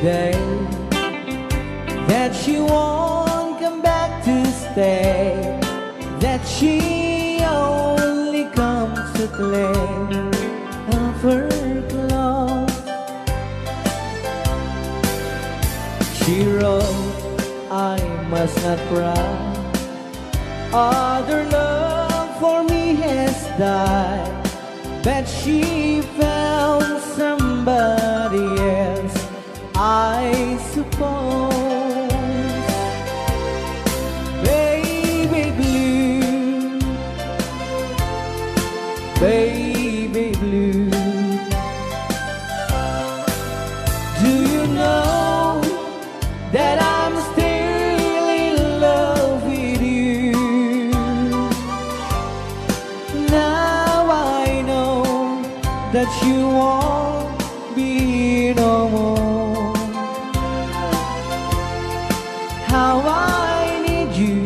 day that she won't come back to stay, that she only comes to claim of her clothes. She wrote, I must not cry, other love for me has died, but she found somebody else, I suppose. Baby blue, baby blue, do you know that I'm still in love with you? Now I know that you won't be no more. How I need you,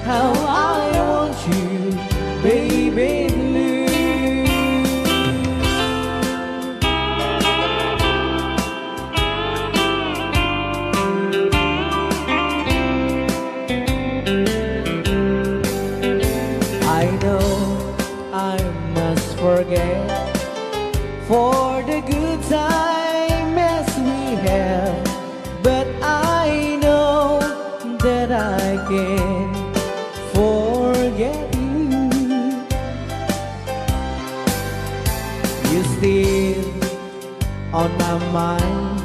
how I want you, baby blue. I know I must forget for the good time as we have, but I know that I can forget you. You're still on my mind,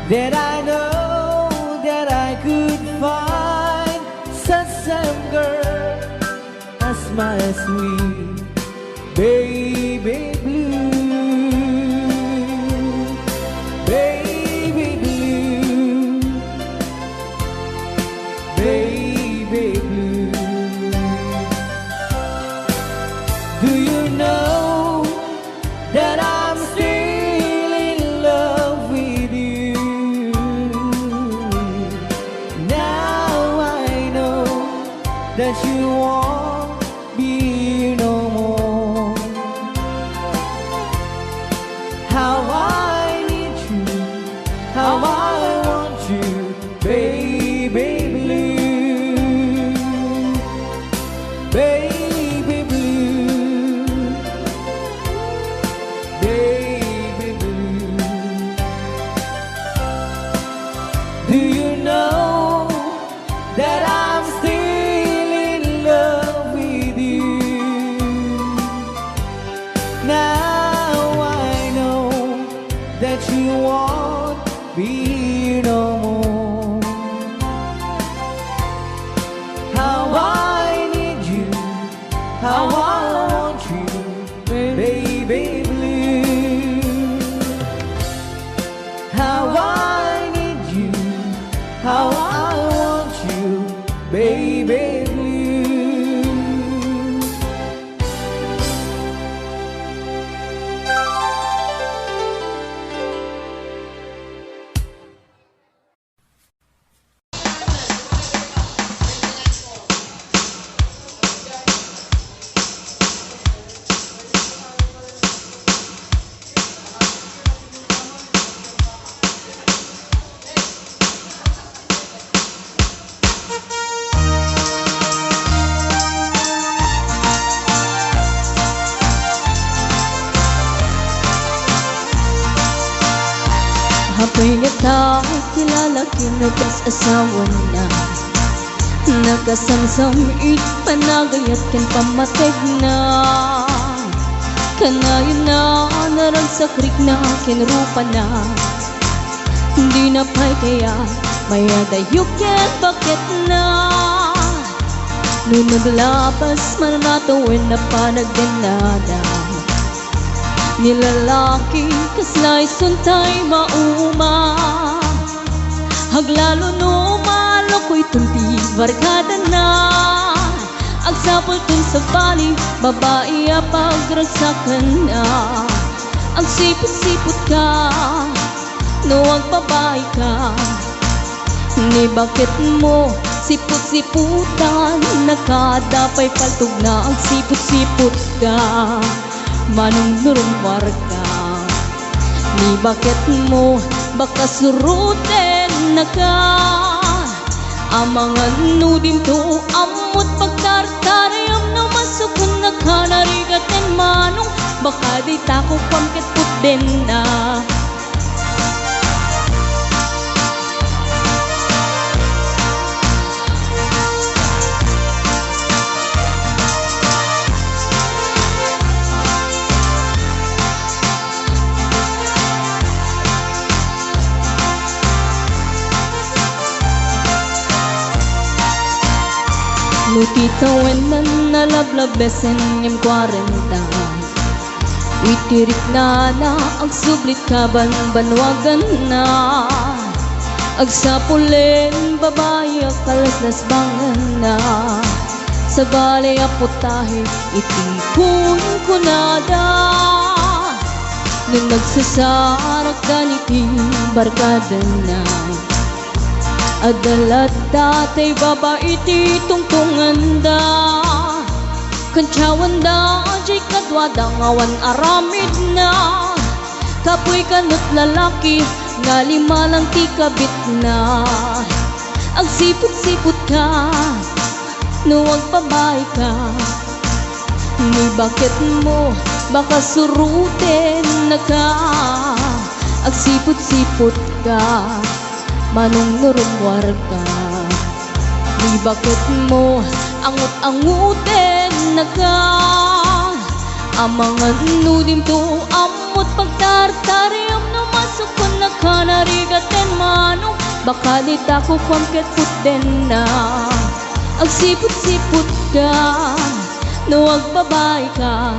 that I know that I could find such some girl as my sweet baby blue. Baby blue, baby blue, do you know that I'm still in love with you? Now I know that you won't be no more. How I need you, how I want you, baby blue, baby blue, baby blue. Do you know that I'm still in love with you? Now I know that you won't be no more. How I need you, how I want you, baby blue. How I need you, how I want you, baby blue. Ako'y nakakilala, kinapag-asawa na, nakasamsamit, panagayat kan pamateg na. Kanayon na, naragsakrik na, kinrupa na, hindi na pa'y kaya, mayadayok yan, bakit na? Nung naglabas, manatawin na panagdanada, nilalaki kaslay suntay mauma, haglalo no maloko'y tunti barkada na, agsapol tun sa bali babae pagragsakan na, ang sipot-sipot ka no ang babae ka, ni bakit mo sipot-siputan, nakadapay paltog na ang sipot-sipot ka, manong nurong warga, ni bakit mo baka surutin na ka. Amangan nudim to amot pagtartarayam na masukun na ka narigatin manong baka di tako pamkit putin na. Lutitawen na nalablabesen yung 40. Witirik na ang sublit kaban banwagan na. Agsapulin babae kalaslas bangan na. Sa balay aputahe itikun ko nada. Nung nagsasarak ganiti barkada na. Adalat datay babae ti tungtungan da. Kantsawan da jay kadwada ngawan aramid na. Kapoy kanot lalaki nga lima lang ti kabit na. Agsipot-sipot ka nuwag babae ka. Ni bakit mo baka surutin na ka. Agsipot-sipot ka manong nurumwar ka. Ni bakit mo angut-angutin na ka. Amangan nudim to amot pagtartariam na masukon na ka narigaten manong baka di tako pamket putin na. Agsipot-sipot ka nuwag babae ka.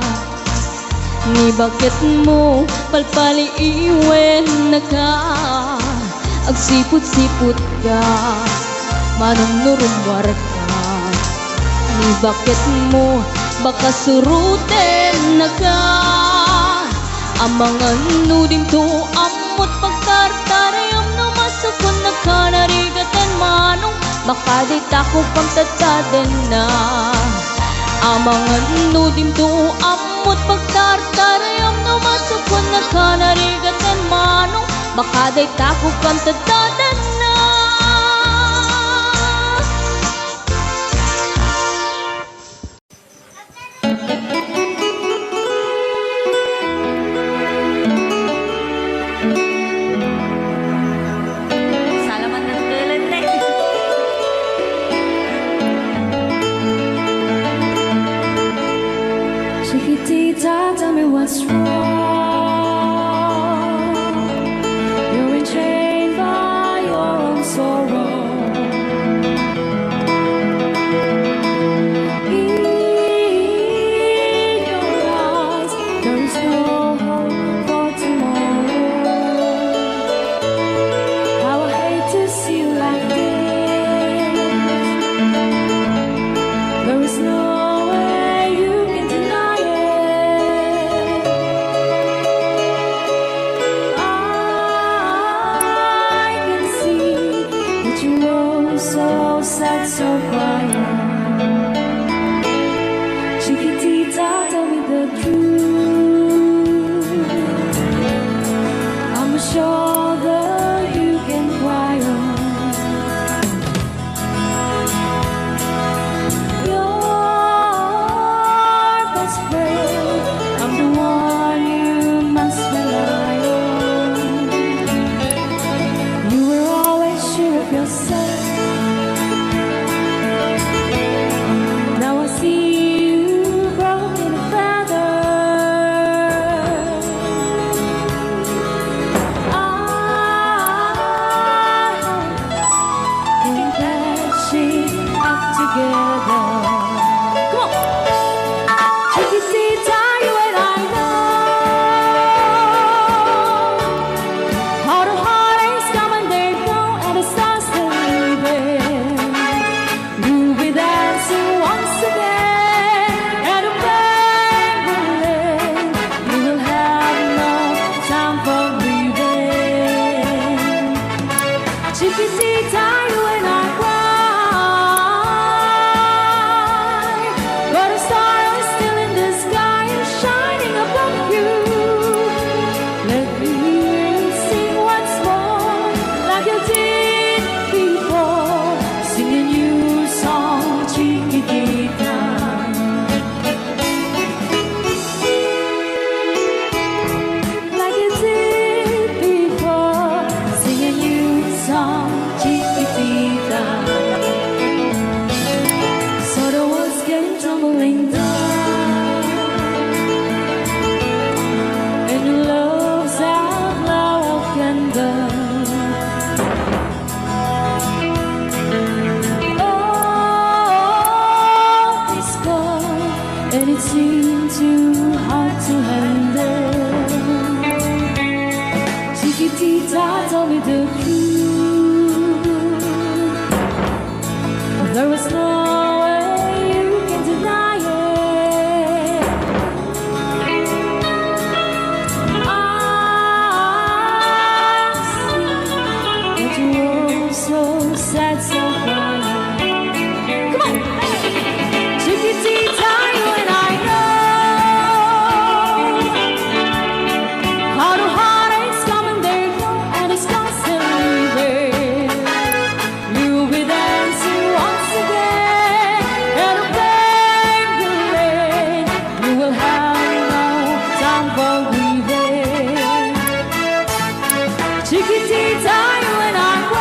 Ni bakit mo palpali iwen na ka. Agsipot-sipot ka manong nurumwar ka. Ni bakit mo baka surutin na ka. Amangan nudim to amot pagtartarayam na masukon na ka narigaten manong baka di tako pamtataden na. Amangan nudim to amot pagtartarayam na masukon na ka narigaten manong baka di tako pamtataden na. Salamat ng tulan na Chiquitita, tell me what's wrong. You're enchained by your own sorrow. In your eyes, there is no hope for tomorrow. How I hate to see you like this. There is no way you can deny it. I can see that you know so sad, so quiet. Chiquitita, tell me the truth. I'm a shoulder you can cry on. Your best friend, I'm the one you must rely on. You were always sure of yourself. Now I see you broken in feather. said so funny. Come on! Chiquitita, you and I know how the heartaches come and they go, and it's constantly there. You'll be dancing once again, and a baby lane. You will have no time for grieving. Chiquitita, you and I know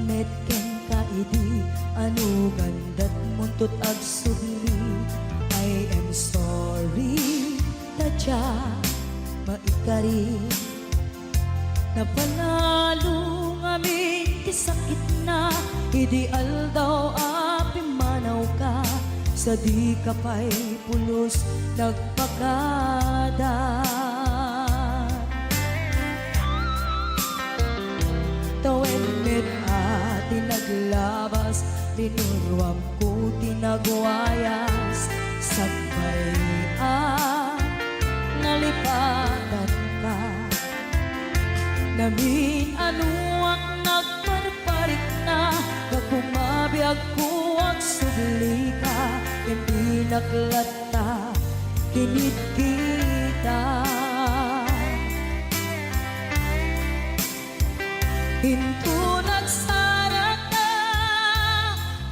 met ken ka idi anu gandat muntut ag subli. I am sorry tadya maikari napanalo ngamin ti sakit na ideal daw api manaw ka sa di ka pa'y pulos nagpakada. Tawen met ati naglabas tinuruam ko tinagwayas sabay nalipatan ka namin anuak nagparparik na nagkumabiyag ko ang subli ka hindi naklata kinit kita. Hinto nagsarat na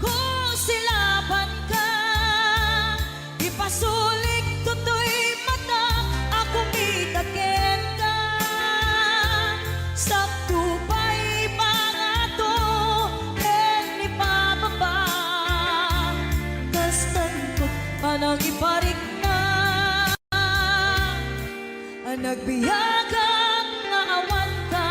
kung silaban ka ipasulik tutoy mata ako mitaken ka sakto pa'y pangato ken ipababa kastantot panang iparik na ang nagbiyagang nga awan ka.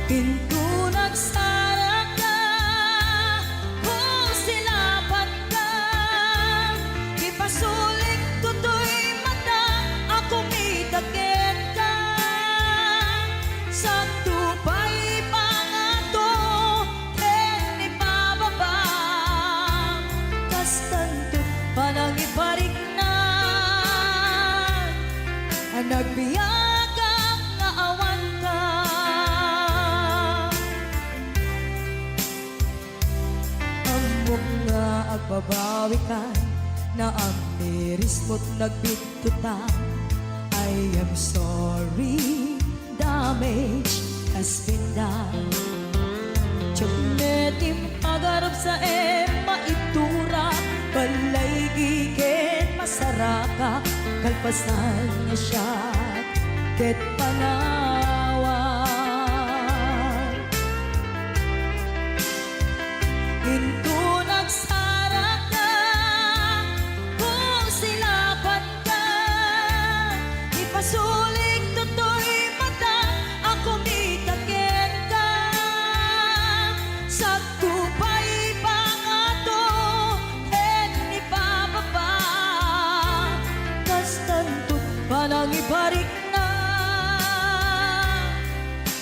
Pinto nagsara ka kung silaban ka ipasulik tutoy mata ako mitaken ka sakto pa'y pangato ken ipababa kastanto panang iparik na ang nagbiyagang nga awan ka. Nga agbabawi ka na ang miris mo't nagbitutan. I am sorry, damage has been done. Tiyagnetim pagarap sa maitura balay giket masaraka kalpasan niya siya ket panawan. Hinto nagsara ka kung silaban ka ipasulik tutoy mata ako mitaken ka sakto pa'y pangato ken ipababa kastantot panang iparik na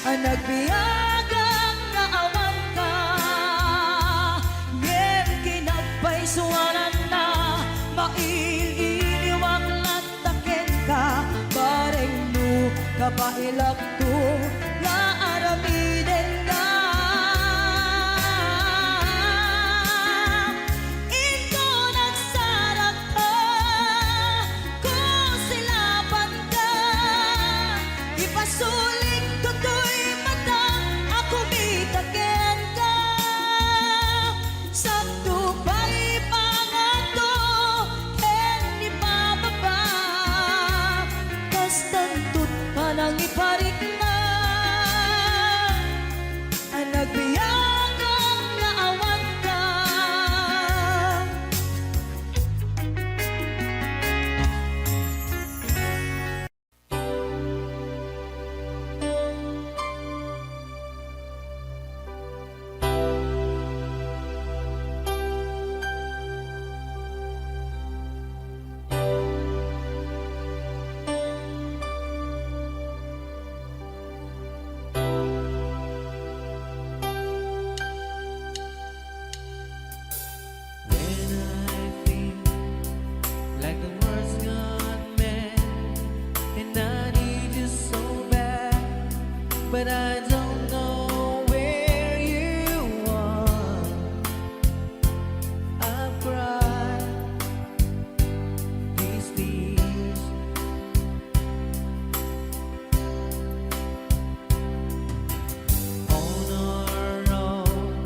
ang nagbiyagang nga awan ka. Suwanan na maililiwag lantaken ka bareng mo kapailak to nga aramiden ka. Ito nagsarak ka kung silaban ka ipasulik tutoy mata ako mitaken ka sakto pa'y kastantot panang iparik na and I need you so bad, but I don't know where you are. I've cried these tears. On our own,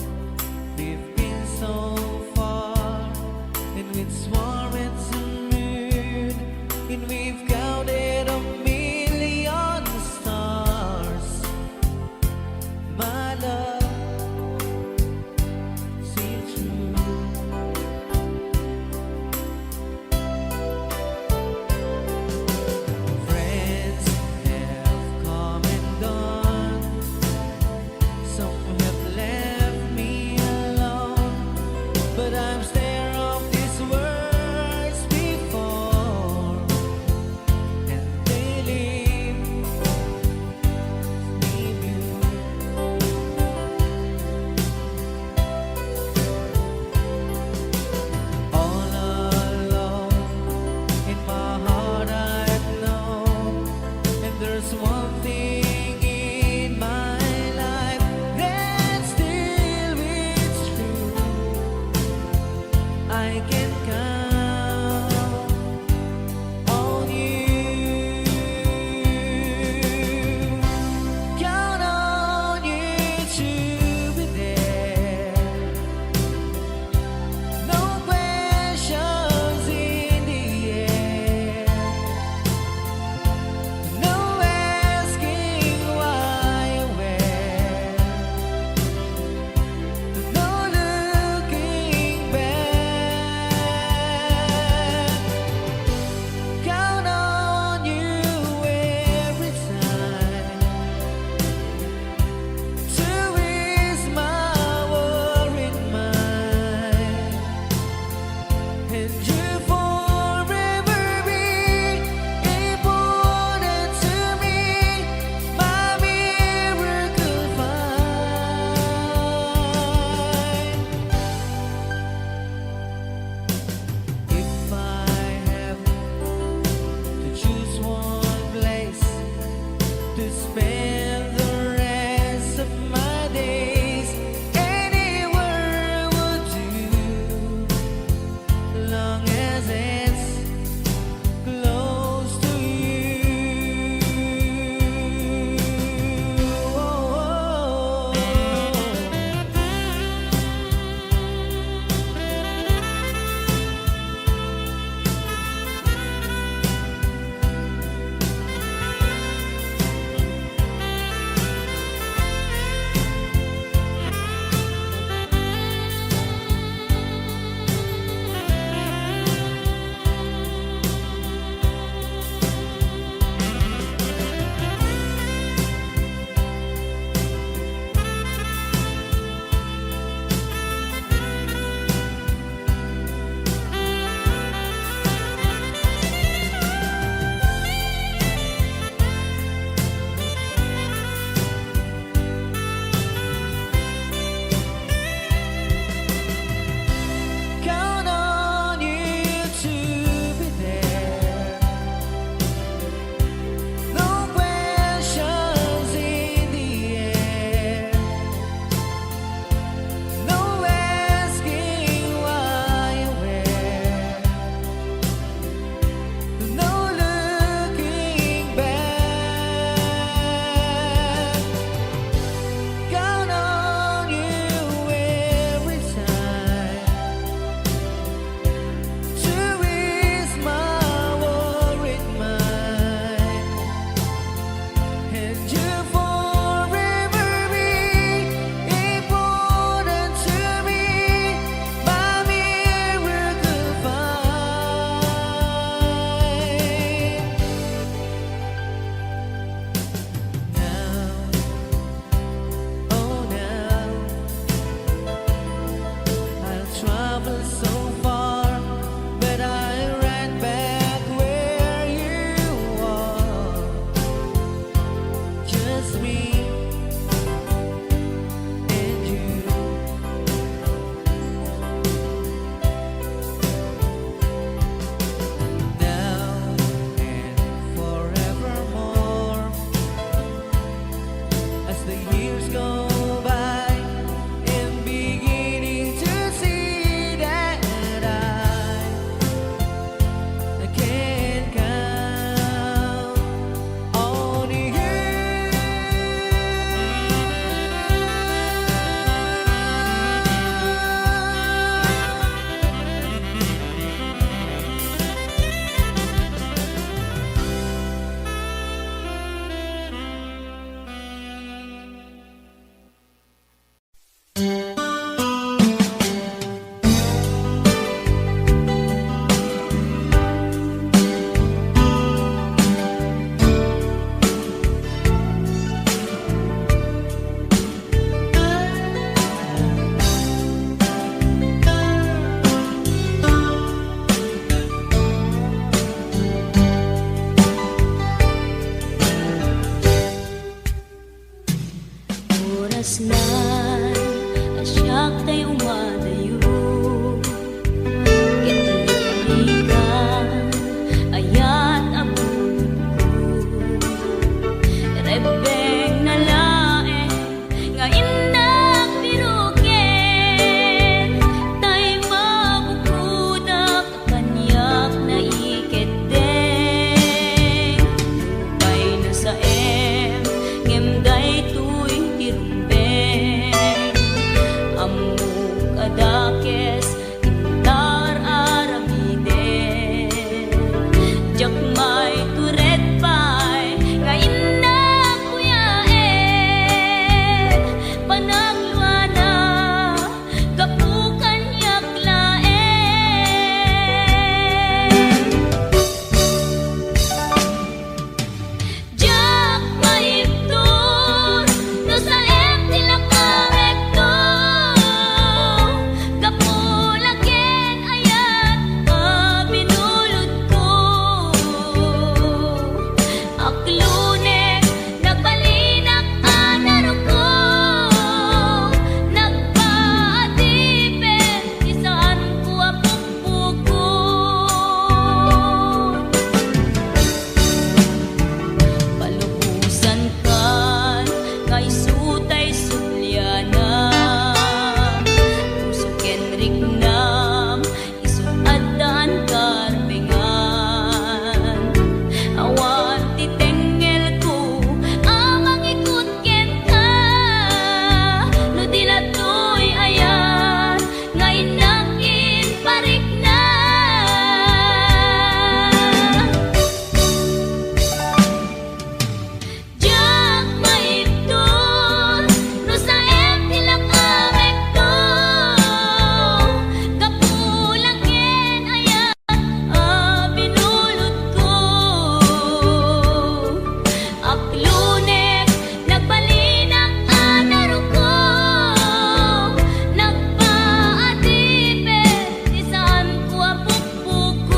we've been so far, and with sworn to moon, and we've counted a million stars. My love, see true. Friends have come and gone. Some have left me alone, but I'm scared of these words before, and pusnan asyak tay umadayo kitlikan ayat abulod ko rebeng na lae nga indak biruken tay mabukudak kanyak na iketdeng lupay na sa ngemday tuy tirumbeng amuk adakes intar aramiden jakmay turet pay nga indak kuyaen panagluana kapukan yaklaen jak maiptur no sa tilakarekto kapulaken ayat binulod ko aklunek nagbalinak anaro ko nagpaatipin isaan ko apukpukon palubusan kan ngay sutay sulyana usuken rignam isuadaan karbengan awan titengel ko amang ikut ken ka no dilatoy ayan ngay nakin parik na jak maiptur no sa tilakarekto kapulaken ayat binulod ko aklunek nagbalinak anaro ko nagpaatipin isaan ko apukpukon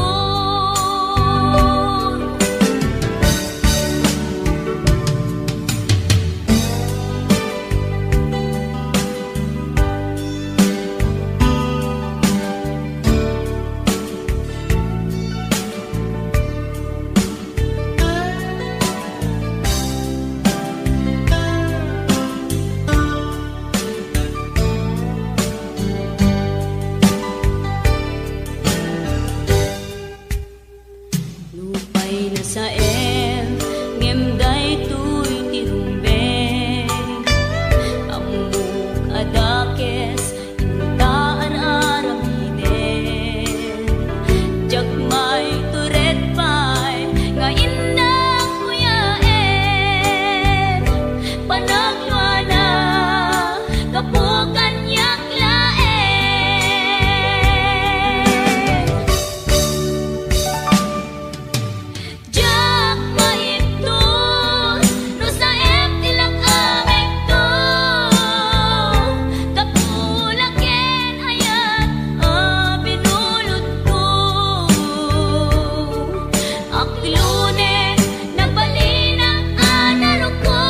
lupay na sa ngemday tuy tirumbeng amuk adakes intaan aramiden jakmay turet pay nga indak kuyaen panagluana kapukan yaklaen jak maiptur no sa tilakarekto kapulaken ayat binulod ko aklunek nagbalinak anaro ko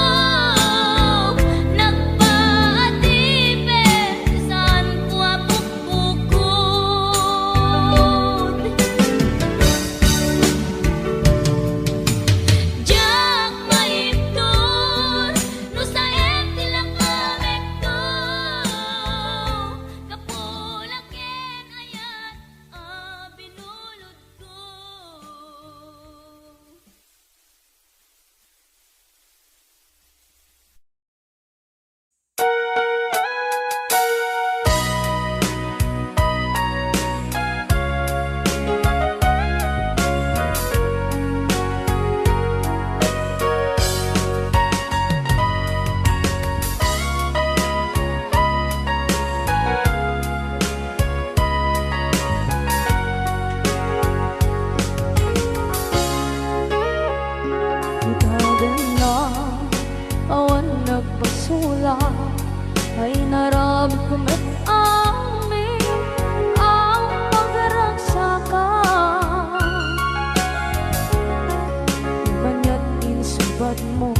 nagpaatipin isaan ko apukpukon jak maiptur no sa tilakarekto kapulaken ayat binulod ko Ikaw din na awan nagpasula ay naramit ko met amin ang pagragsaka Manya't insubat mo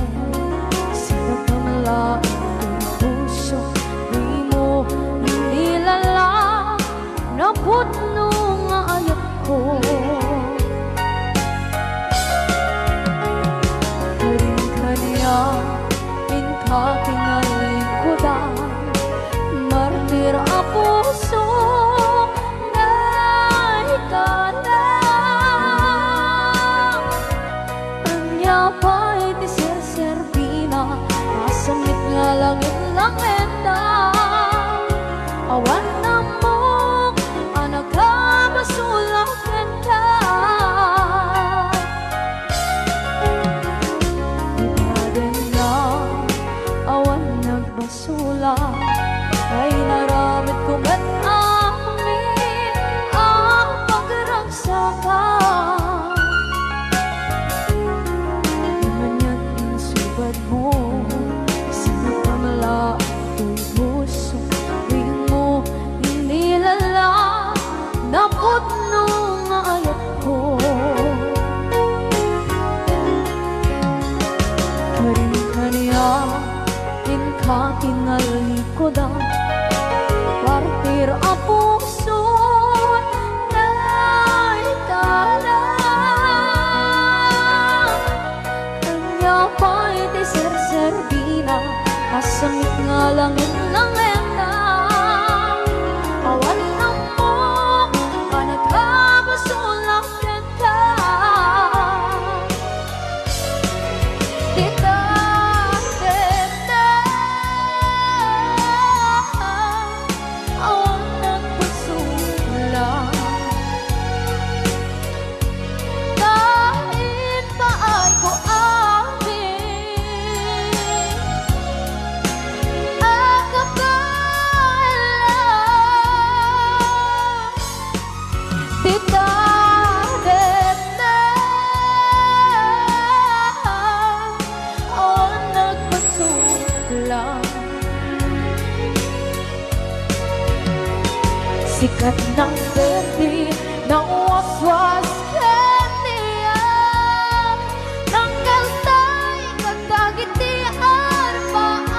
sinakamlaan ang puso Anyapay ti serserbina, masamit nga langit lang enda. Awan na mo, anak ka masulak enda. Ibaden na, awan nagbasula, ay naramit ko met amin ang pagragsakan. Di man yan insubad mo, sinakamala ito'y puso. Tuwing mo inilala, naputno nga ayat ko. Karin ka niya, ka tinalikodan, partir a puso na itala. Kanya pa'y di serserbina, masamit nga langit lang enda. Awan na mo, panagkabasulak enda. Dita sikat ng berde ng waswas kaniya, tanggal tayo kagagitian paan.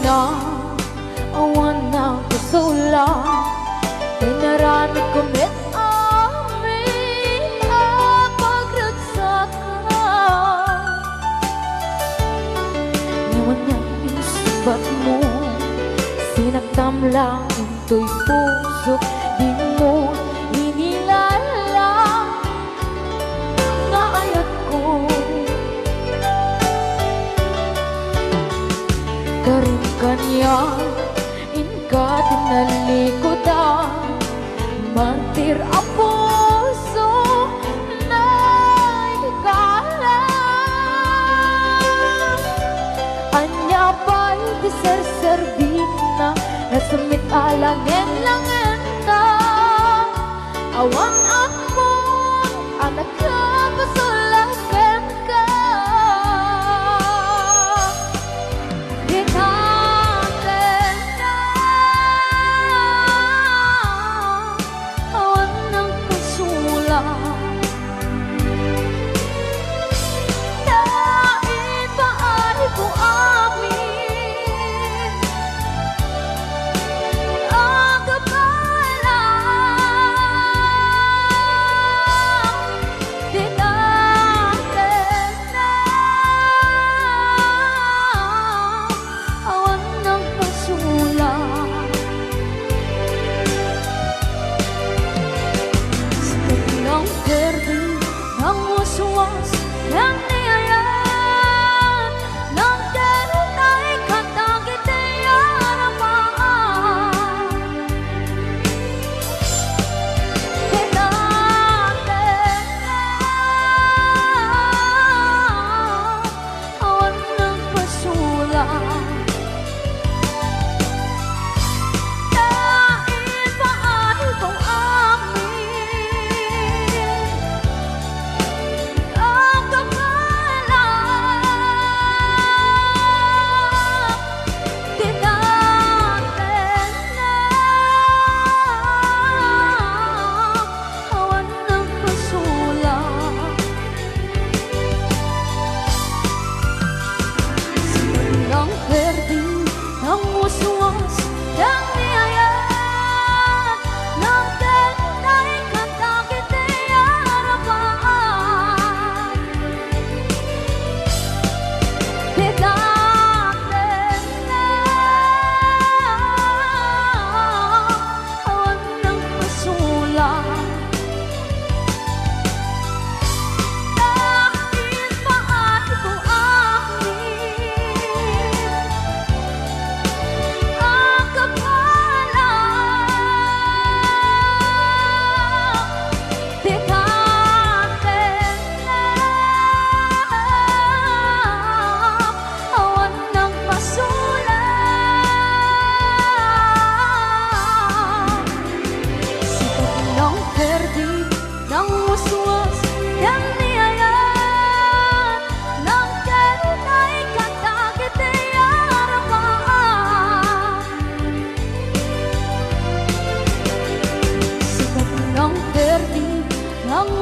Na awan na kusula, pinaramit ko met amin ang pagragsakan. Ngayon niya isubat mo, sinaktam lang ito'y puso. Di mo inilala nga ayat ko. Karin kanya, inka tinalikodan, mantir a puso na ikala. Anya pa'y di serserbina, nasamit alangin lang enda. Awang ako, anak ka pasulakan ka.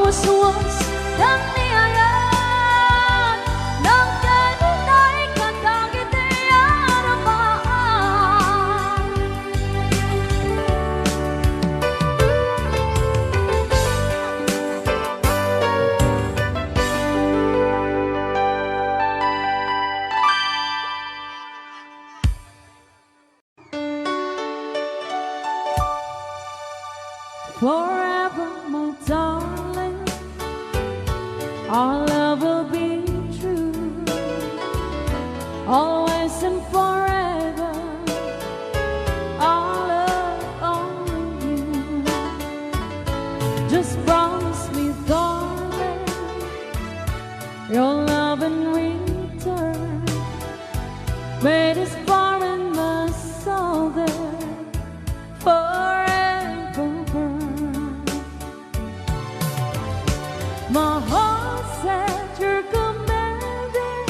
Panguswas ng niyayan ng kanitay katangitayarapaan. Forever, my darling, our love will be true. Always and forever, our love only you. Just promise me, darling, your love in return. Made us far in my soul there forever. My heart said you're commanded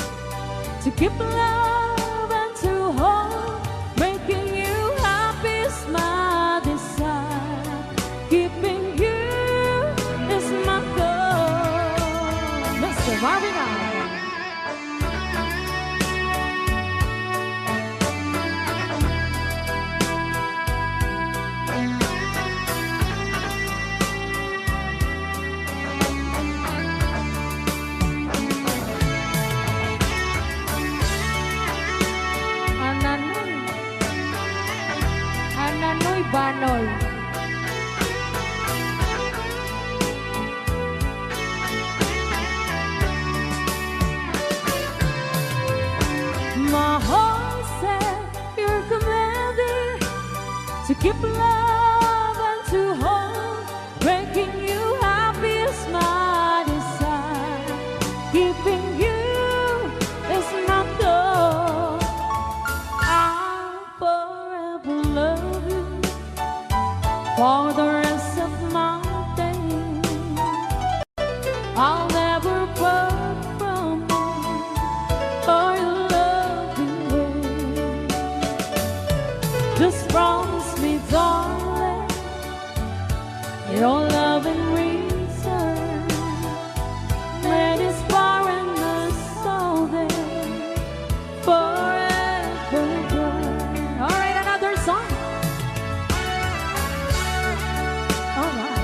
to keep love and to hold, making you happy is my desire. Keeping you is my goal. Mr. Marvin Allen. Ananoy Banoy. My heart said you're commanded to keep love and to hold, making you happy is my desire. Keeping you is my goal. I'll forever love you for the rest of my days. I'll never part from you or your loving way. Just promise me, darling, your love in return. Made us far in the soul there forever. All right, another song. All right.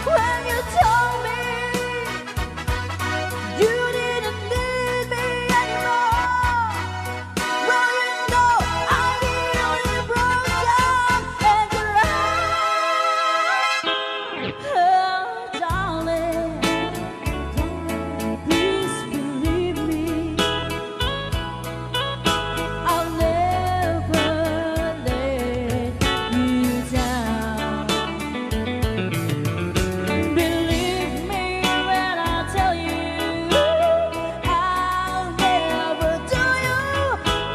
When you told me you didn't need me anymore, well, you know I nearly broke down and cried. Oh, darling, please believe me, I'll never let you down. Believe me when I tell you, I'll never do you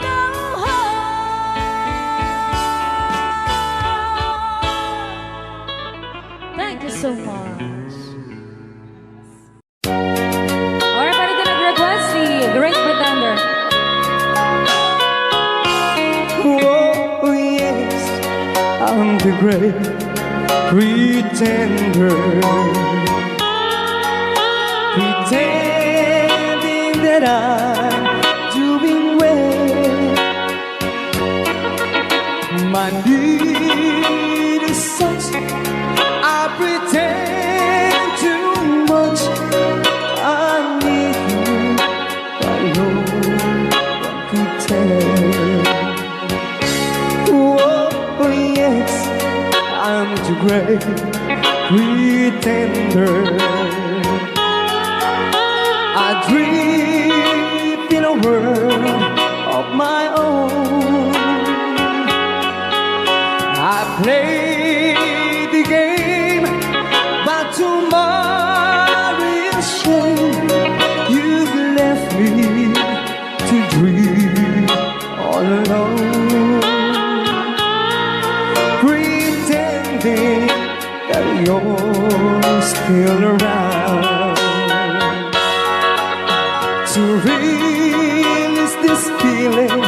no harm. Thank you so much. Alright, para din nag-request si Great Pretender. Oh, yes, I'm the great pretender. Pretending that I'm doing well. My need is such, I pretend too much. I need you, but no one could tell. Oh, yes, I'm the great pretender. I dream in a world of my own. I play the game, but tomorrow is shame. You've left me to dream all alone, pretending that you're still around. To release this feeling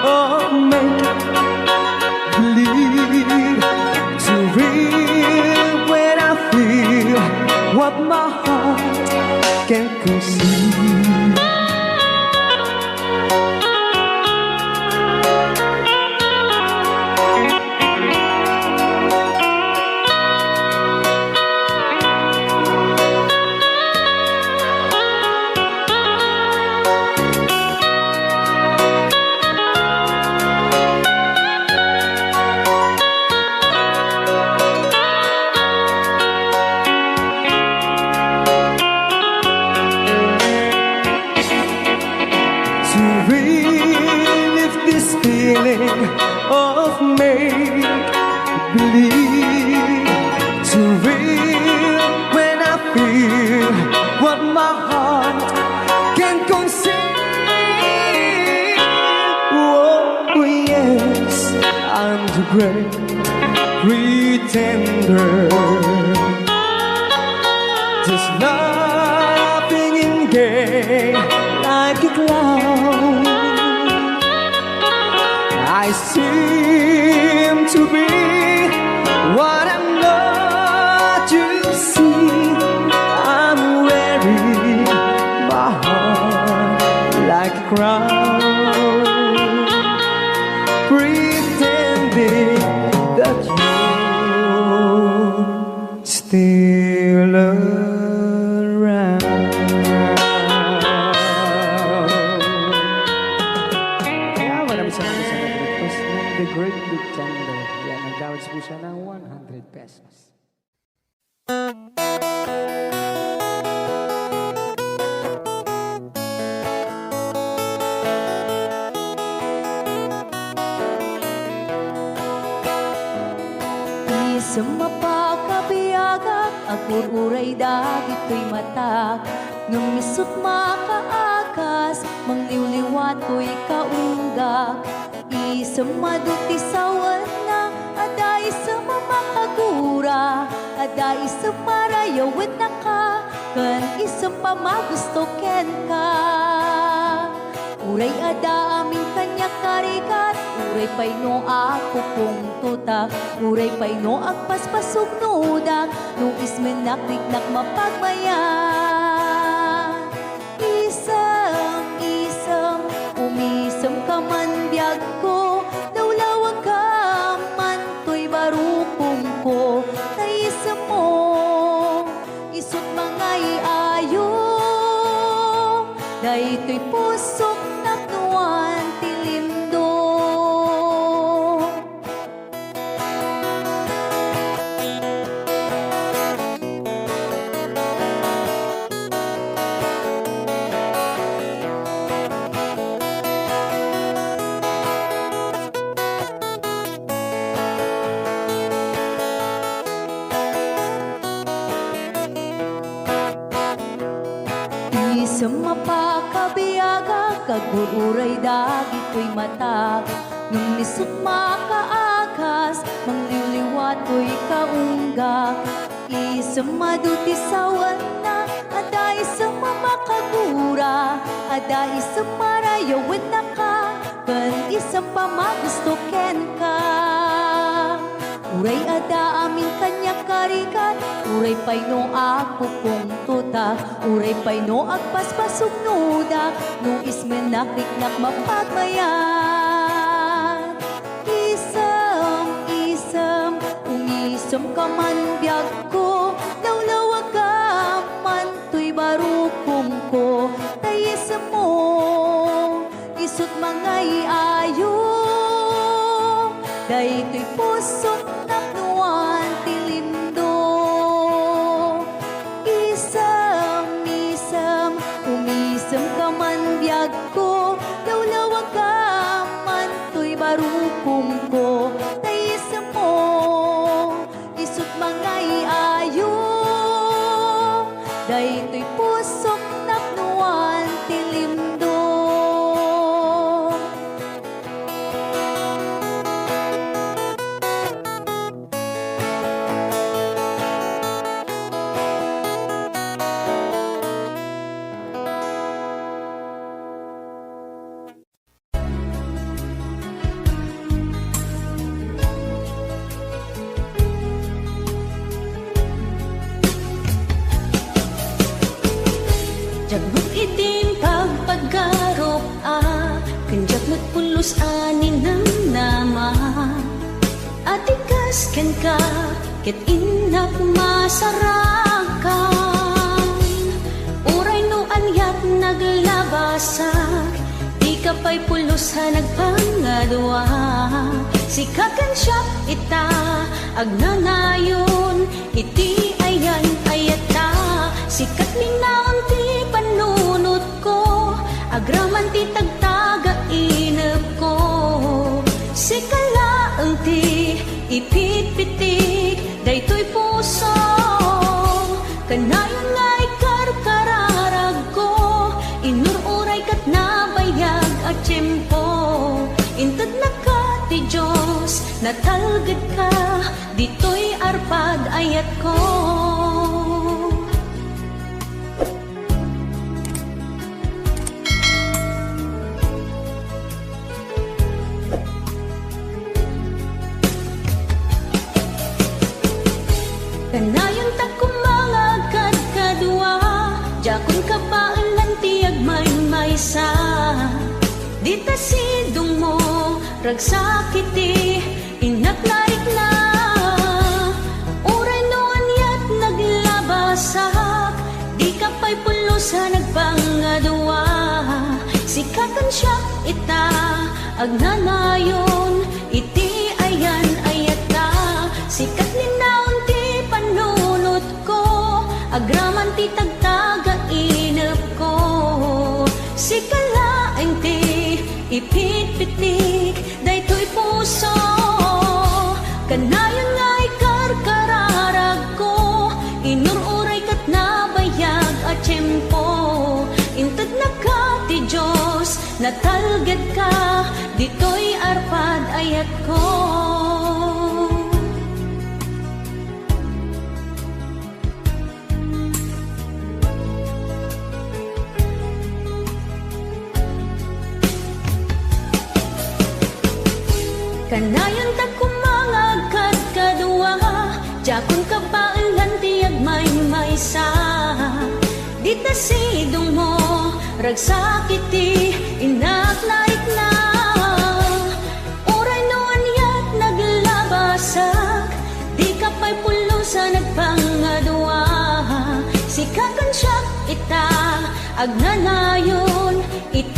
of make-believe, to real when I feel what my heart can conceive. To relive this feeling of make-believe, to real when I feel what my heart can conceive. Oh, yes, I'm the great pretender. Just laughing in gay like a clown. I seem to be what I'm not. You see, I'm wearing my heart like a crown, pretending that you're still around. Kaya maraming salamat sa nag-request ng The Great Pretender. Yan, nag-downloads po siya ng 100 pesos. Sa mapakabiyagak, agur-uray dagit ko'y matak. Ngam misut makaakas, mangliwliwat ko'y kaunggak. Isa maduti sawan na, ada isa mamakagura, ada isa marayawit na ka, kan isa pa magusto ken ka. Uray ada aming kanya karikat, uray pay no ako kung tutak, uray pay no agpaspasog nudak, no ismenakliknak mapagmayan. Isam, umisam ka man biyag ko, nawlawag ka man to'y barukong pusok napnuan tilindo. Sa mapakabiyaga, kagururay dagito'y mata. Nung lisod makaakas, mangliliwato'y kaunggak. Isang maduti sawan na, ada isang mamakagura, ada isang marayawan na ka, kan isang pamagusto ken ka. Uray ada amin kanya karikat, uray pay no ako kong tuta, uray pay no agpaspasog nuda, no ismen nakiknak mapagmayan. Isam, ungisam ka man biyag ko, lawlawag ka man to'y barukong ko, tayisam mo, isut mga iayo, day to'y pusok napnuan tilindo. Isam, umisam ka man biyag ko, lawlawag ka man to'y barukong ko, tayisam mo, isut mga iayo, day to'y pusok napnuan tilindo. Jagbut itim pagpaggarop kanjak magpulos anin ng nama. Atikas ken ka, ket inak masarakan. Uray no anyat naglabasak, di ka pa'y pulos ha nagpangadwa. Sikakan siya ita, agnanayon, iti ayan ayata. Sikat minaon ti panunot ko, agraman ti tagtaga inep ko. Sikalaang ti ipitpitik, daytoy puso, kanayon nga'y karkararag ko. Inururay kat nabayag at tiyempo, intad na ka ti Diyos, natalgad ka, dito'y arpad ayat ko. Kanayon ta kumangagad kadua, jakon ka paalan tiyag maysa. Dita sidong mo, ragsakiti, inaknarik na. Uray no anyat naglabasak, di ka pa'y pulos ha nagpangadwa. Sikakan siya ita, agnanayon, iti ayan ayata. Sikat ninaon ti panunot ko, agraman ti tagtaga inep ko. Sikalaeng ti ipitpitik, daytoy puso, kanayon nga'y karkararag ko. Inururay kat nabayag at tiyempo, intad na ka ti Diyos, natalgad ka, dito'y arpad ayat ko. Kanayon ta kumangagad kadua, jakon ka paalan tiyag maysa. Dita sidong mo, ragsakiti, inaknarik na. Uray no anyat naglabasak, di ka pa'y pulos ha nagpangadwa. Sikakan siya ita, agnanayon, iti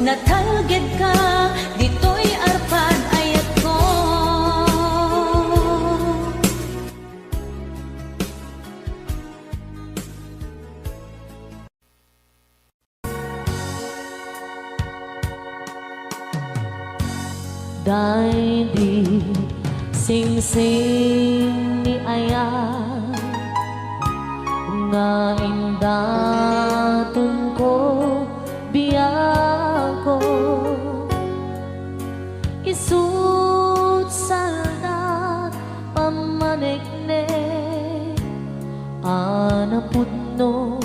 natalged ka, dito'y arpad ayat ko. Dahil di sing-sing ni Aya nga indatun ko biyako isut salda pamanikne anaput no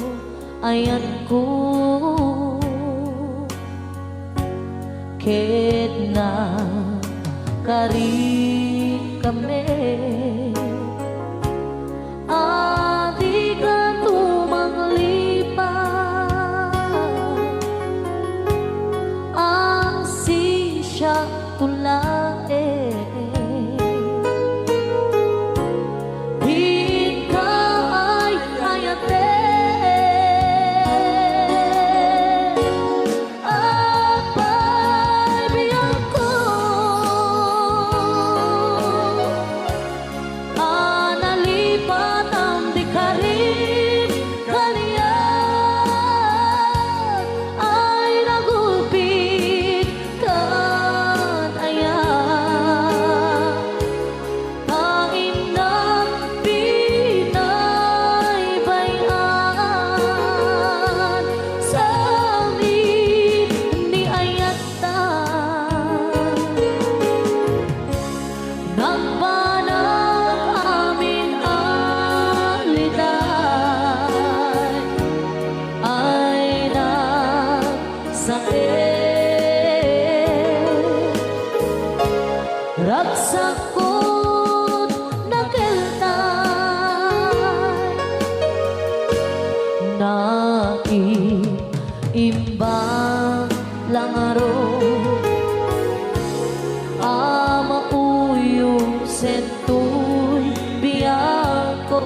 ayan ko ket na kari kami adi ka tumanglipat ang sisya tulae di ka ay hayate apay biyang ko analipat ang di karin kaliyan ay nagulpit kan ayan kain ng pinaybayan sa amin ni ayatan nagbanang amin aliday ay nagsakit ragsakot nakeltay naiimbang langaro ama uyong sentuy biyako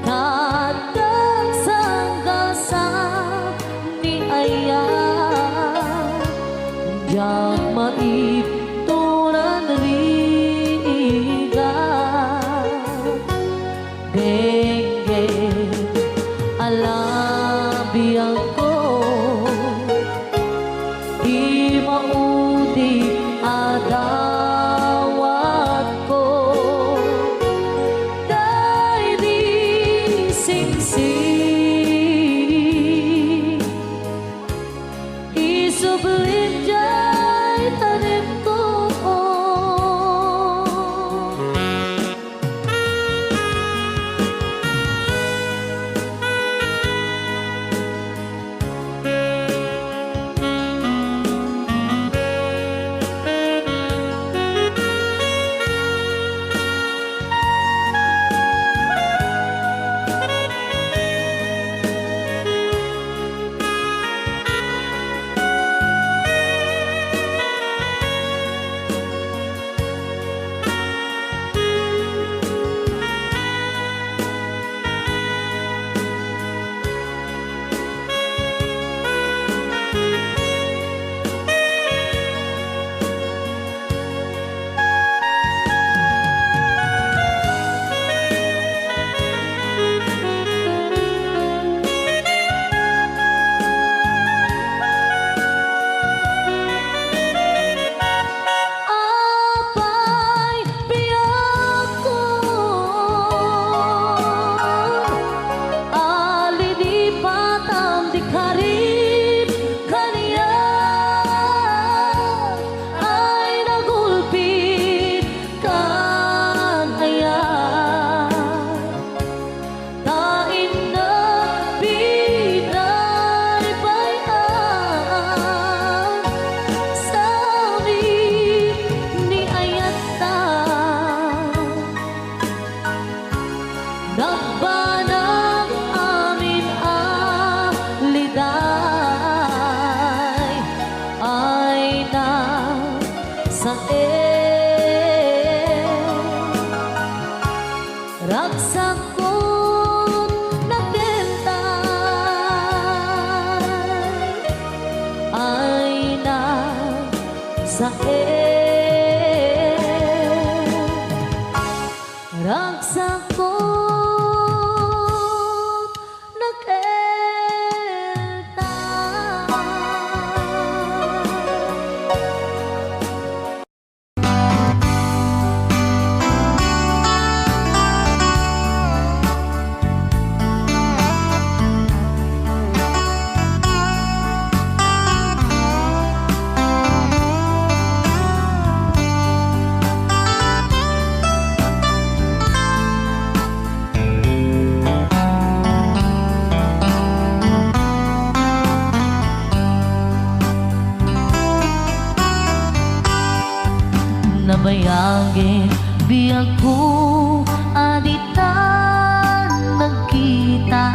tatag sanggasa ni Aya yang maipturan riga denge alabiyang ko di maudi adawat ko dahil di singsing isublim jay tanim ko apay biyako alilipat ang di karin kaniyan ay nagulpit kan ayan tain na pinaybayan sa amin ni ayatan nagbanang amin alida sa ragsak ko nakelta. Nabayagin biyag ko aditan nagkita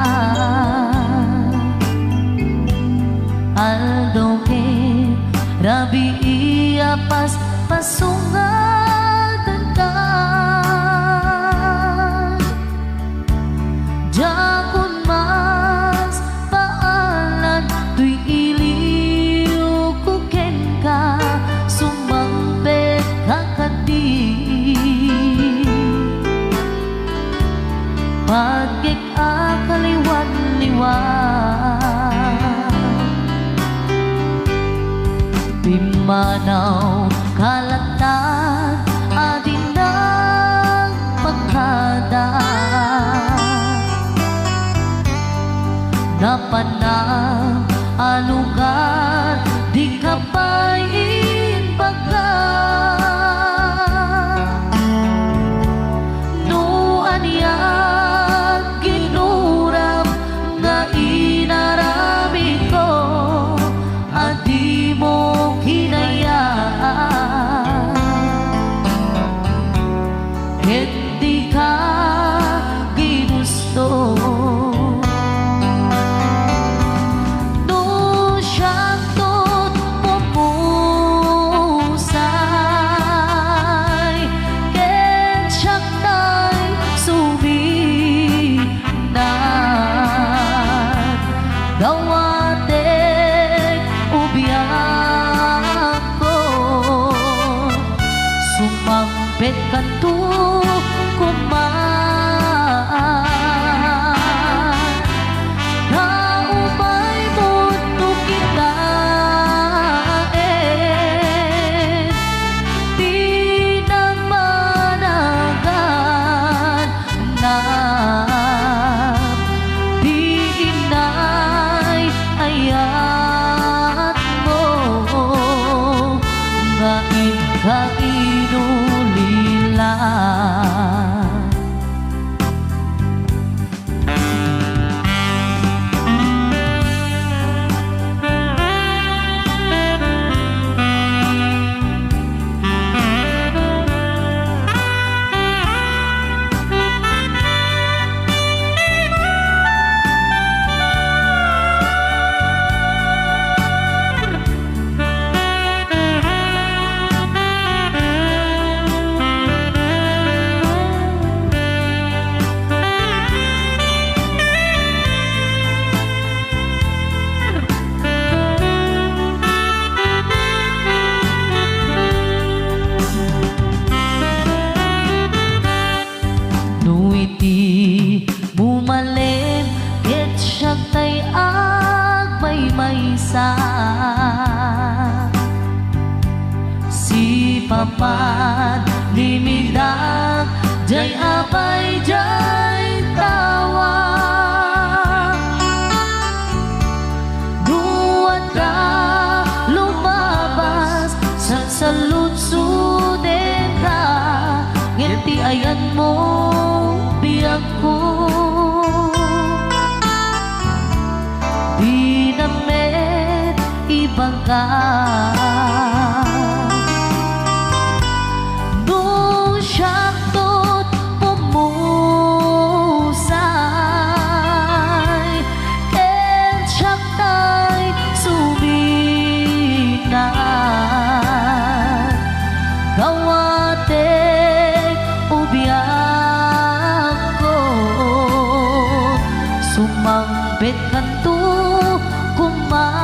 aldo ke rabi iya pas pasungatan ka jakun mas paalan tuy iliw ko ken ka sumampet kakadi pagkik akaliwan-liwan pimanaw kalatag adin ng pagkada napanang alugar di kapain baga nuan yan ginuram nga inarami ko adi mo hinayaan hindi ka ginusto. Gawatek ubiyak ko sumampet kanto kumaan na umay mundo kita di na managan na ayat mo nga ikainulilan. Nuiti bumalin ket siya tay agmay-maysa si papan limidak jay abay jay tawa duwan ka lumabas sa saludsuden ka ngiti ayan mo biyag ko di namet ibang ka nung siyaktot pumusay ken siyaktay suminan gawatek ubiyak ko sumampet kanto kumaan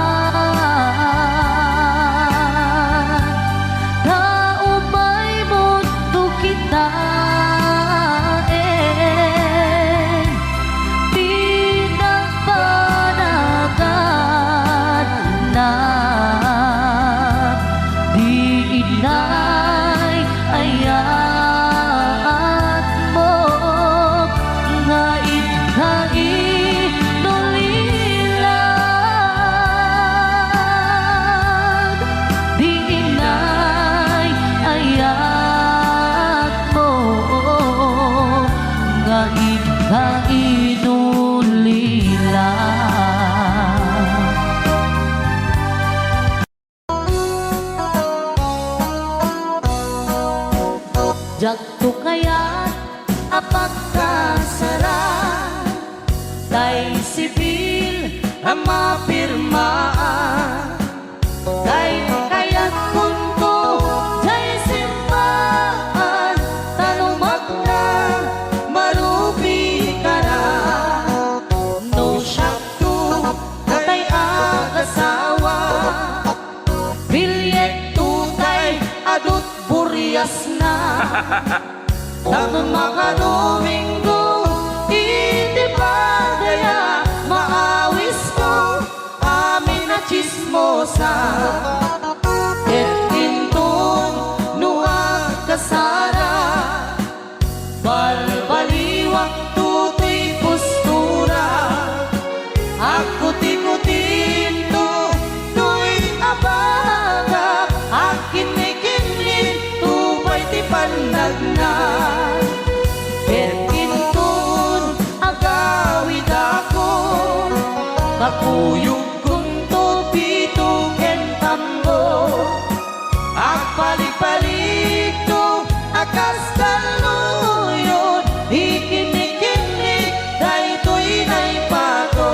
Jakto kaya apagkasara tay sibil ang mapirmaan tay kaya't kunto tay simbahan tanumak na marubi ka na no syakto tay agasawa bilyet tutay adut buryas na tanong makadominggo iti padaya maawis ko amin na chismosa et intun nuag kasara balbaliwak tutoy postura ako tikutin to tuy abaga akin ni kinlin tupay ti pandagna et intun agawid ako kakuyog kong tupito ken tambo agpalik-palik to akas kaluyon ikinikinig daytoy naipato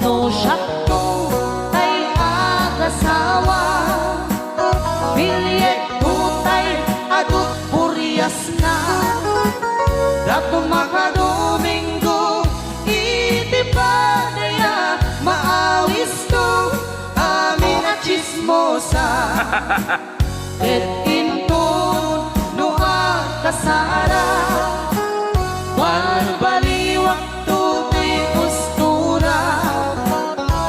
no syakto tay agasawa bilyet tutay adut buryas na dato makadominggo iti padaya maawis ko amin na chismosa et intun nuag kasara balbaliwak tutoy postura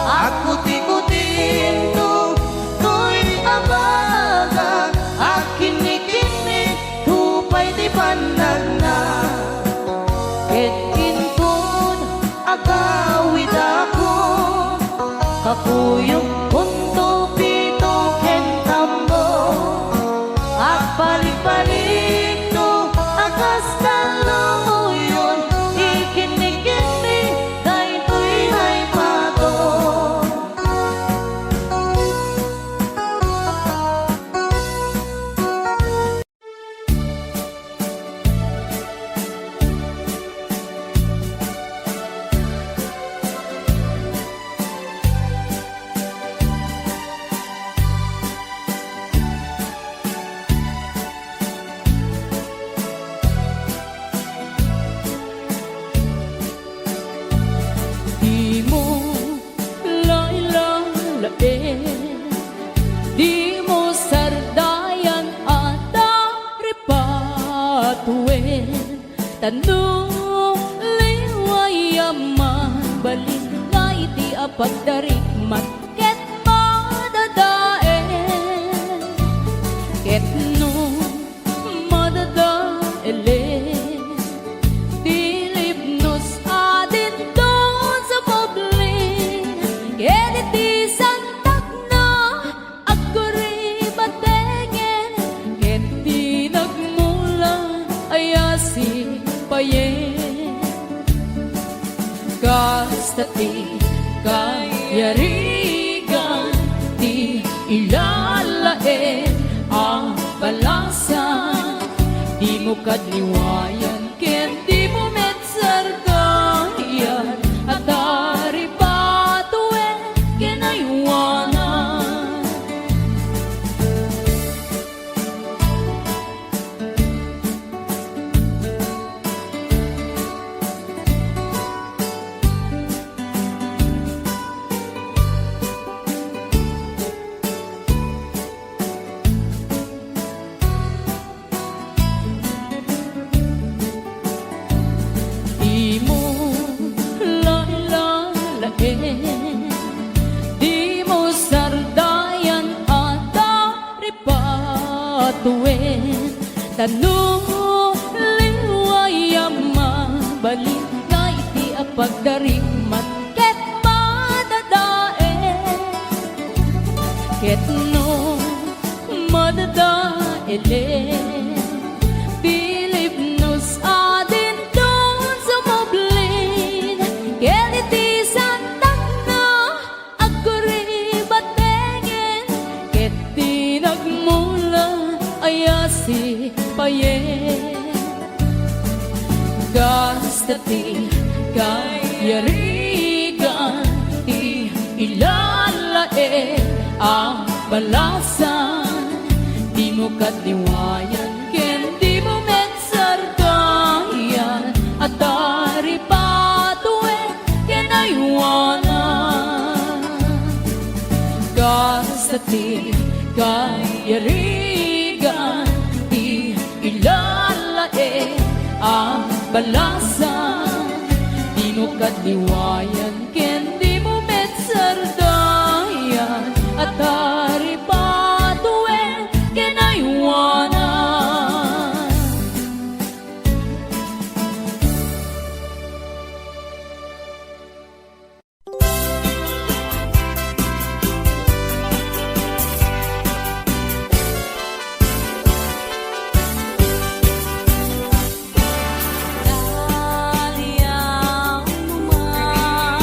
ako tikutin to tuy abaga akin ni kini tupay di pandagna et intun agawid ako kakuyog kunto pito ken tambo agpalik-palik to akas kaluyon ikinikini daytoy naipato Di mo lailalain, di mo sardayan at daripatuin. Tanong liwayaman, balik na iti apagdarikmat, ket madadaen. Ket no madadaelen, dilipnos adin doon sa pobling. Ket iti santak na agkuri batengen, ket di nagmula ayasi payen. Kasta ti kayarigan, ti ilalaen ang balasan. Di mo kadliwayan, ken di mo metsargayan, at daripatuen kinaywanan. Di mo lailalain, di mo sardayan at daripatuen. Tanong liwayaman, balik na iti apagdarikmat, ket madadaen. Ket no madadaelen Bilib nos adin don sa moblin Keliti santak na aguri batengen Ket di nagmula ayasi payen Gastati kayarigan ti ilalae ang balasan Di mo katliwayan ken di mo metsardayan At dari patuen ken aywanan Gastati kayarigan ti ilalae ang balasan Di mo katliwayan ken di mo metsardayan At dari patuen ken aywanan Daliang naman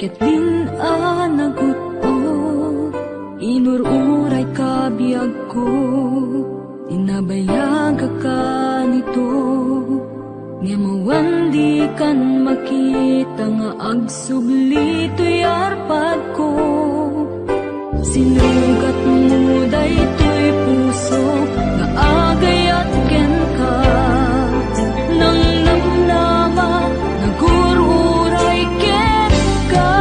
ket din anagut o inururay kabiyag ko tinabayag ka nito nga mawandi kan makita nga agsubli to'y arpad ko sinugat mo daytoy puso nga agayat ken ka nang namnama nagururay ken ka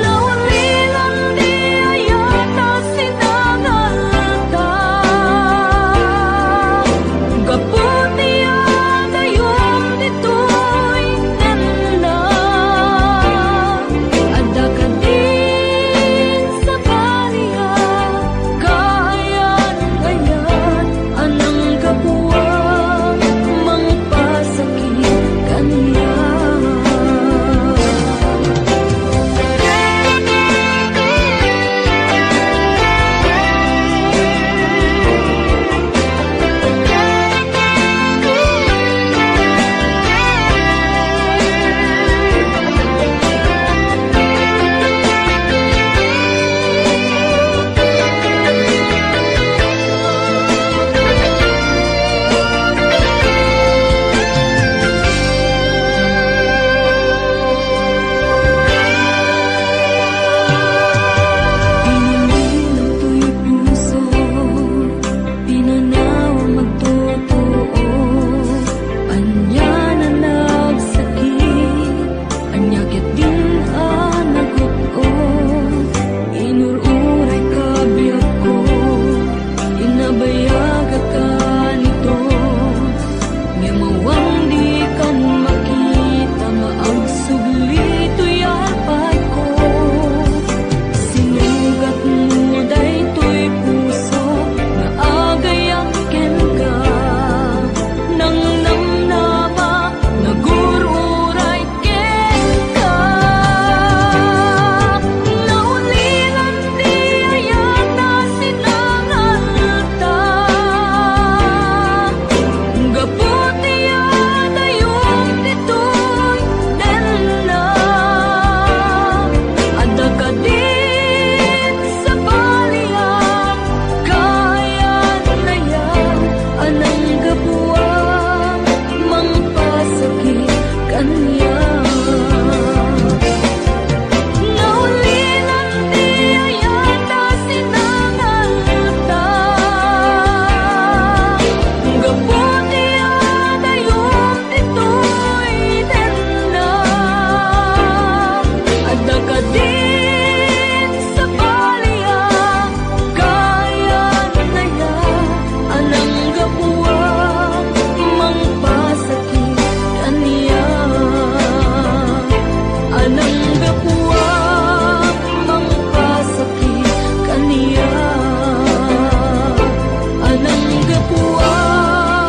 lawalilan di ayata sinangalta gaputi adayom ditoy nanda adda ka din sa baliya kayan ngayon anang kapuwang mangpasakit kaniya Pinililang to'y puso, pinanaw magtotoo. Anya na nagsakit, anya ket din anagot-o. Inururay kabiyag ko, inabayag ka nito. Nga mawang di kan makita, maagsubli to'y arpad ko. Sinugat mo daytoy puso nga agayang ken ka nang namnama nagururay ken ka naulilan di ayata sinangalta gaputi adayom ditoy denna adda ka din sa baliya kayan ngayon anang kapuwang mangpasakit kaniya naulilan di ayata sinangalta gaputi adayom ditoy denna adda ka din sa baliya kayan ngayon anang kapuwang mangpasakit kaniya anang kapuwang mangpasakit kaniya anang kapuwang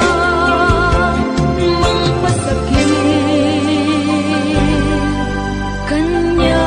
mangpasakit kaniya.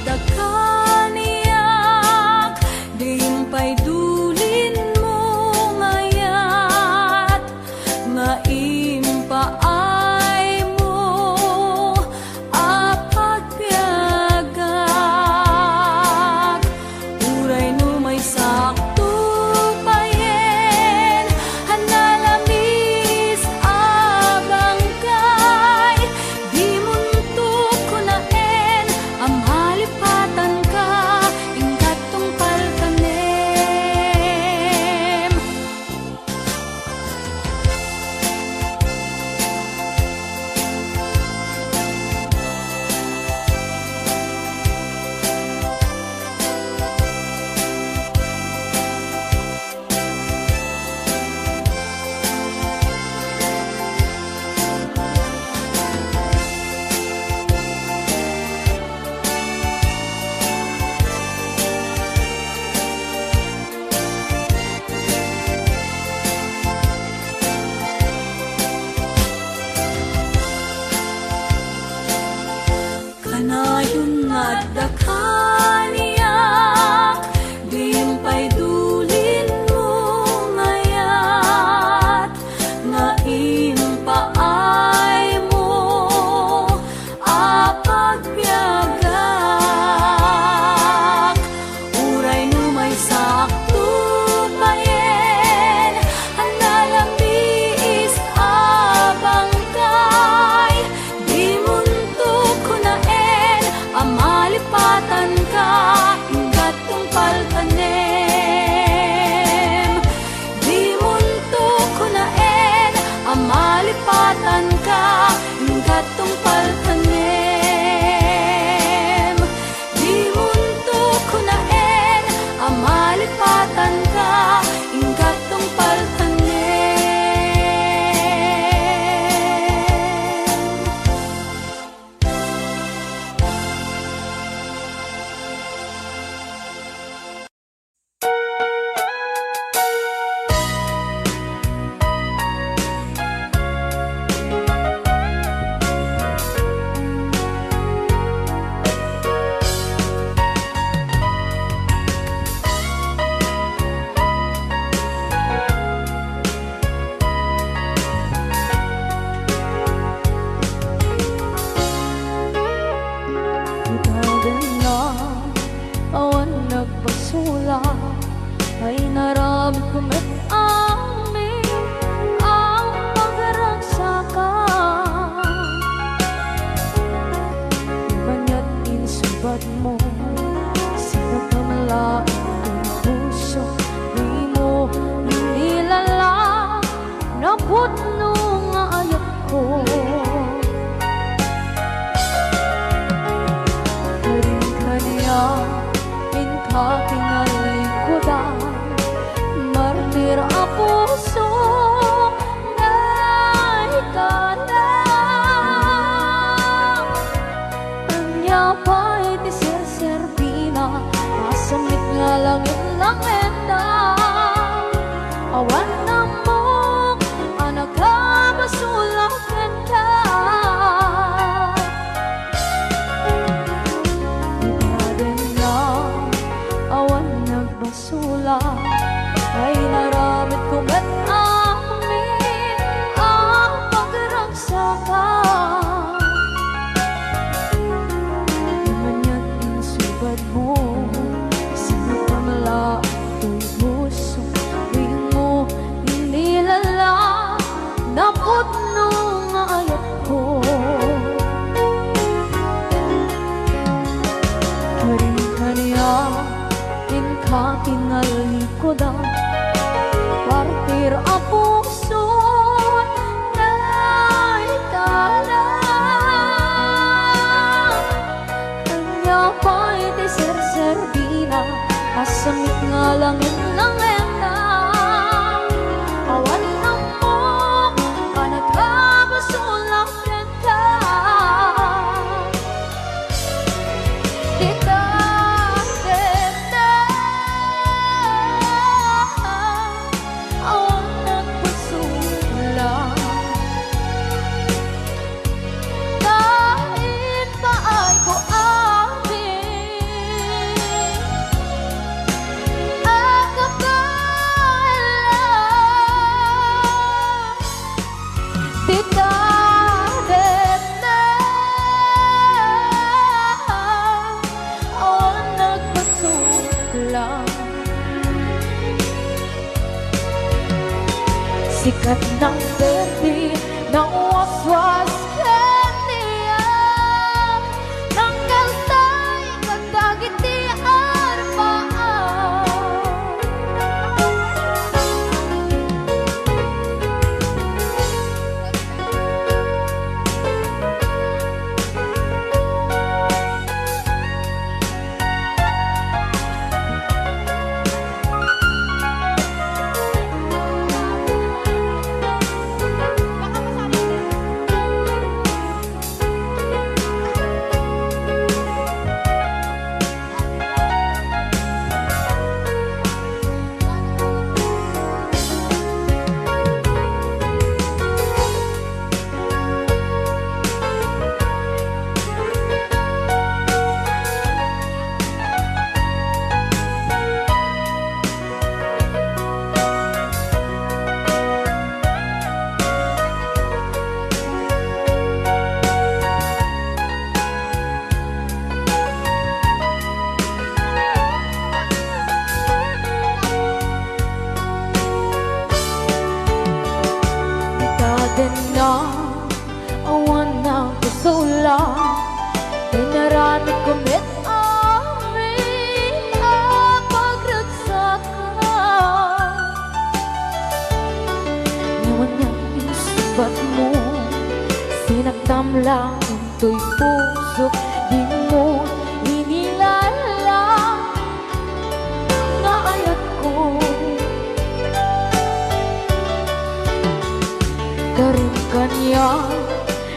dakaniyak, diimpay dulin mo ngayat, nga impaay mo apagpiagak. Uray no may sakto payen, hanalamis abang kay, di muntok ko naen, amhalipatan ka, ingkat tungpal kanem. Kanayon nga dakaniyak, diimpay dulin mo ngayat, nga impaay mo apagpiagak. Uray no may sakto payen, hanalamis abang kay, di muntok ko naen, amalipatan ka, ingkat tungpal kanem. Di muntok ko naen, amalipatan ka, ingkat tungpal kanem. Di muntok ko naen, amalipatan ka, ingkat tungpal kanem. Itagan na awan nagbasula, ay naramit ko met amin ang pagragsakan. Banya't inisubad mo sa pagkamalain ng puso, di mo inilala na putno nga ayat ko. Inka kinalikudan, martir a puso na ikalang. Anya pa'y ti serserpina, masamit nga langit lang enda. Awan na mo, anak ka basulakan ka. Awan nagbasula, ay naramit ko ba't amin ang pagragsakan. Manya't insubad mo sa pamalaking puso, di mo inilala na putno nga ayat ko. Karing-kaniya inka kinalikudan, partir a puso na ikalang. Kanya pa'y ti serserbina, asamit nga langit ng enda. Awan na mo, anak ka basulak ka. Kahit pa ay ko amin Sikat ng berdi ng waswas kaniya ng kaltay kagdagit di arbaan. Na awan ng kusula Dinarami kumit amin ang pagragsakan. Ngayon niyang isubat mo Sinagtam lang into'y puso Di mo inilala na ayat ko Karin kanya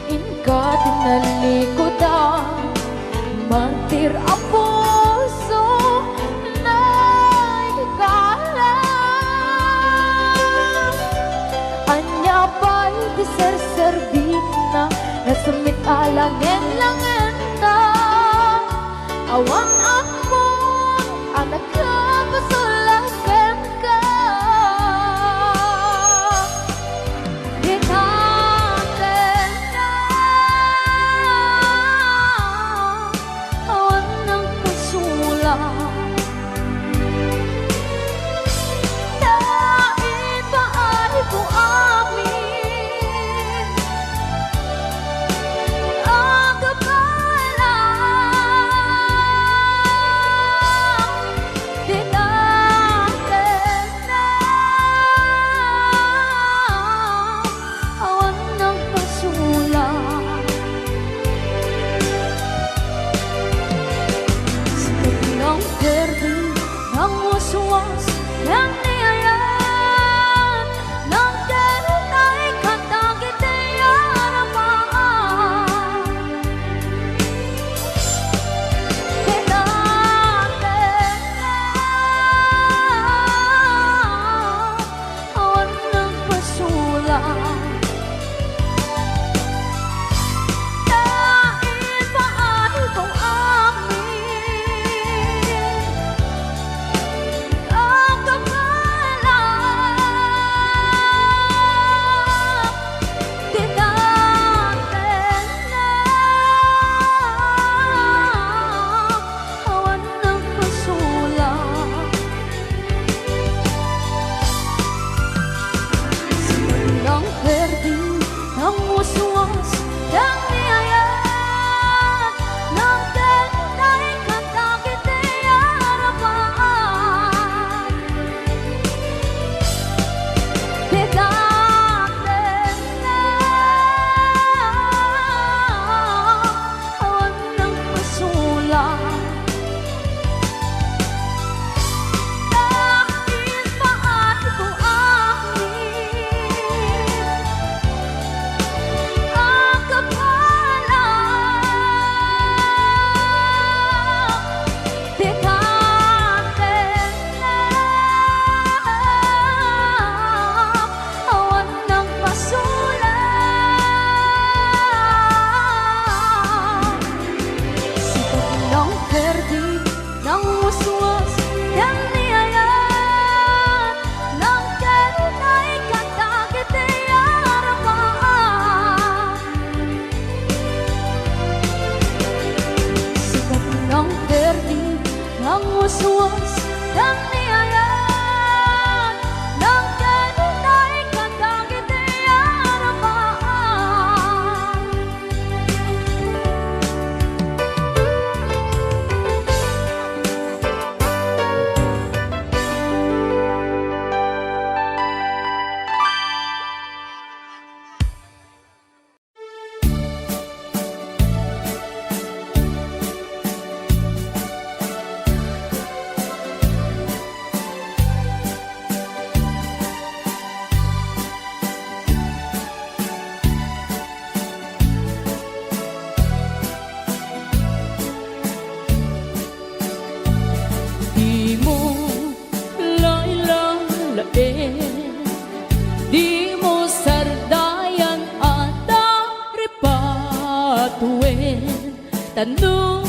inka tinalikodan Mantir ang puso na ikalang Anya ba'y di serservin na Nasumit alangin langin na Awan akong anak ka pasulagan ka waswas ng niyayan ng kanunay katang Tanong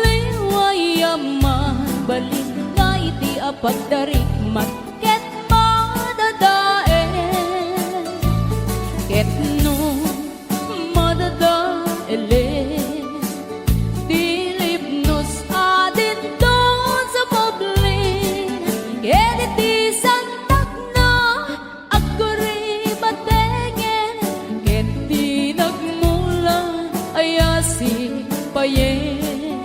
liwayaman balin nga iti apagdarikmat ket madadaen ket no madadaelen dilipnos adin doon sa mablin ket iti santak na agkuri batengen ket di nagmula ayasi payen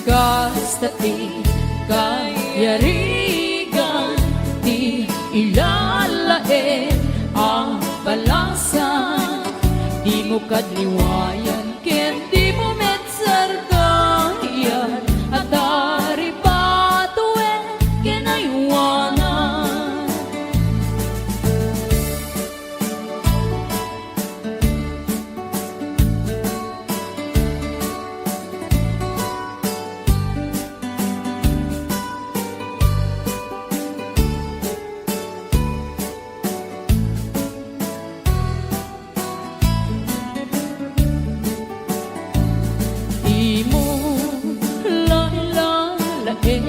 kastati kayarigan di ilalaen ang balasan di mo kadliwayan ken di mo metsargayan at dari patuen kinaywanan di mo lalalaen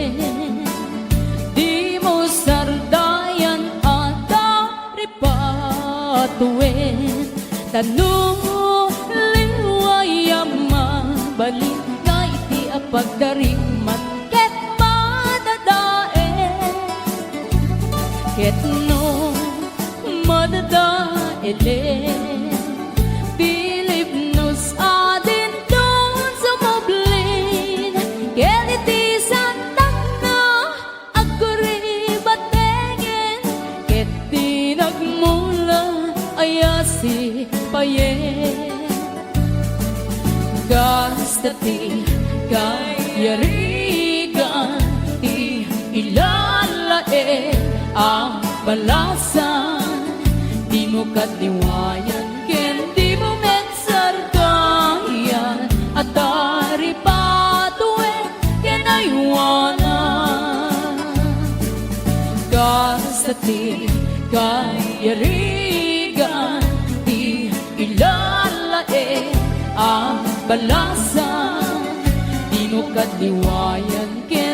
di mo sardayan at dari patuen tanong liwayaman balin nga iti apagdarikmat ket madadaen ket no madadaelen Pilipnos adin doon sa mablin ket iti santak na agkuri batengen ket di nagmula ayasi payen kastati kayarigan di ilalaen ang balasan di mo kadliwayan ken di mo metsargayan at dari patuen kinaywanan kastati kayarigan di ilalaen ang balasan di mo kadliwayan ken